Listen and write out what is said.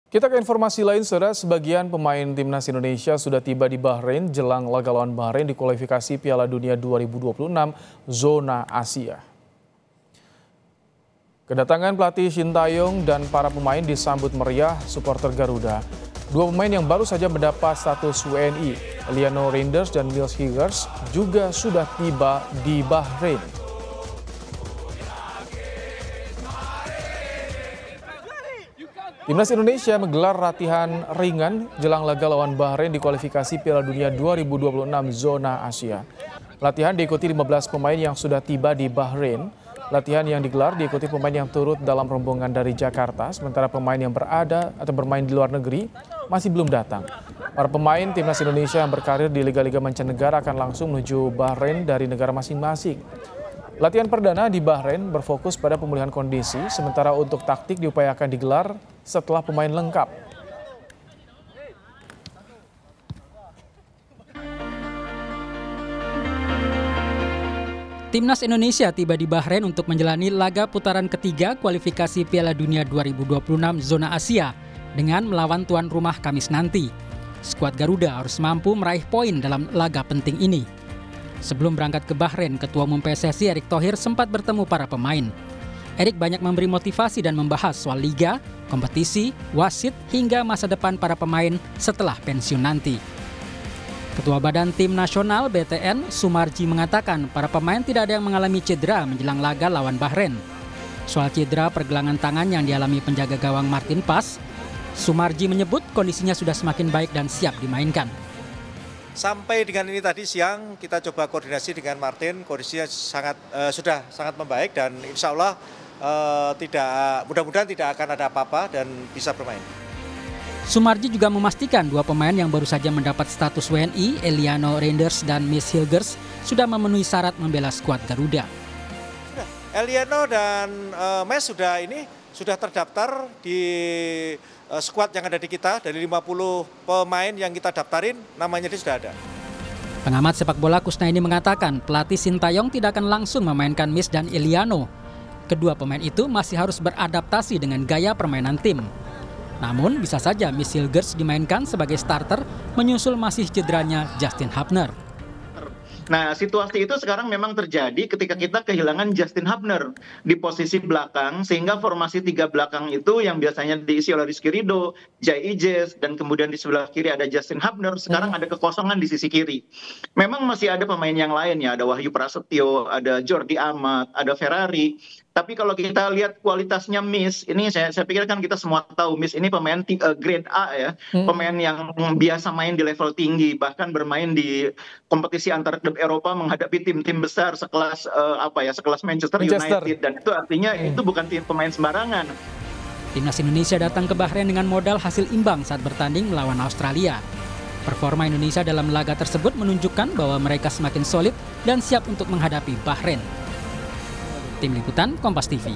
Kita ke informasi lain, saudara. Sebagian pemain timnas Indonesia sudah tiba di Bahrain jelang laga lawan Bahrain di kualifikasi Piala Dunia 2026 zona Asia. Kedatangan pelatih Sintayong dan para pemain disambut meriah supporter Garuda. Dua pemain yang baru saja mendapat status WNI, Eliano Reinders dan Niels Hilgers, juga sudah tiba di Bahrain. Timnas Indonesia menggelar latihan ringan jelang laga lawan Bahrain di kualifikasi Piala Dunia 2026 zona Asia. Latihan diikuti 15 pemain yang sudah tiba di Bahrain. Latihan yang digelar diikuti pemain yang turut dalam rombongan dari Jakarta, sementara pemain yang berada atau bermain di luar negeri masih belum datang. Para pemain Timnas Indonesia yang berkarir di liga-liga mancanegara akan langsung menuju Bahrain dari negara masing-masing. Latihan perdana di Bahrain berfokus pada pemulihan kondisi, sementara untuk taktik diupayakan digelar setelah pemain lengkap. Timnas Indonesia tiba di Bahrain untuk menjalani laga putaran ketiga kualifikasi Piala Dunia 2026 zona Asia dengan melawan tuan rumah Kamis nanti. Skuad Garuda harus mampu meraih poin dalam laga penting ini. Sebelum berangkat ke Bahrain, Ketua Umum PSSI Erick Thohir sempat bertemu para pemain. Erick banyak memberi motivasi dan membahas soal liga, kompetisi, wasit, hingga masa depan para pemain setelah pensiun nanti. Ketua Badan Tim Nasional BTN, Sumarji, mengatakan para pemain tidak ada yang mengalami cedera menjelang laga lawan Bahrain. Soal cedera pergelangan tangan yang dialami penjaga gawang Martin Pas, Sumarji menyebut kondisinya sudah semakin baik dan siap dimainkan. Sampai dengan ini tadi siang kita coba koordinasi dengan Martin, kondisinya sudah sangat membaik dan insya Allah mudah-mudahan tidak akan ada apa-apa dan bisa bermain. Sumarji juga memastikan dua pemain yang baru saja mendapat status WNI, Eliano Reinders dan Niels Hilgers, sudah memenuhi syarat membela skuad Garuda. Eliano dan Mes sudah terdaftar di skuad yang ada di kita. Dari 50 pemain yang kita daftarin, namanya dia sudah ada. Pengamat sepak bola Kusnaini mengatakan pelatih Sintayong tidak akan langsung memainkan Mes dan Eliano. Kedua pemain itu masih harus beradaptasi dengan gaya permainan tim. Namun bisa saja Niels Hilgers dimainkan sebagai starter menyusul masih cederanya Justin Hubner. Nah, situasi itu sekarang memang terjadi ketika kita kehilangan Justin Hubner di posisi belakang, sehingga formasi 3 belakang itu yang biasanya diisi oleh Rizky Ridho, Jai Ijes, dan kemudian di sebelah kiri ada Justin Hubner, sekarang ada kekosongan di sisi kiri. Memang masih ada pemain yang lain ya, ada Wahyu Prasetyo, ada Jordi Amat, ada Ferrari. Tapi kalau kita lihat kualitasnya Miss, ini saya pikir kan kita semua tahu Miss ini pemain grade A ya, pemain yang biasa main di level tinggi, bahkan bermain di kompetisi antar klub Eropa menghadapi tim-tim besar sekelas sekelas Manchester United, dan itu artinya itu bukan tim pemain sembarangan. Timnas Indonesia datang ke Bahrain dengan modal hasil imbang saat bertanding melawan Australia. Performa Indonesia dalam laga tersebut menunjukkan bahwa mereka semakin solid dan siap untuk menghadapi Bahrain. Tim Liputan Kompas TV.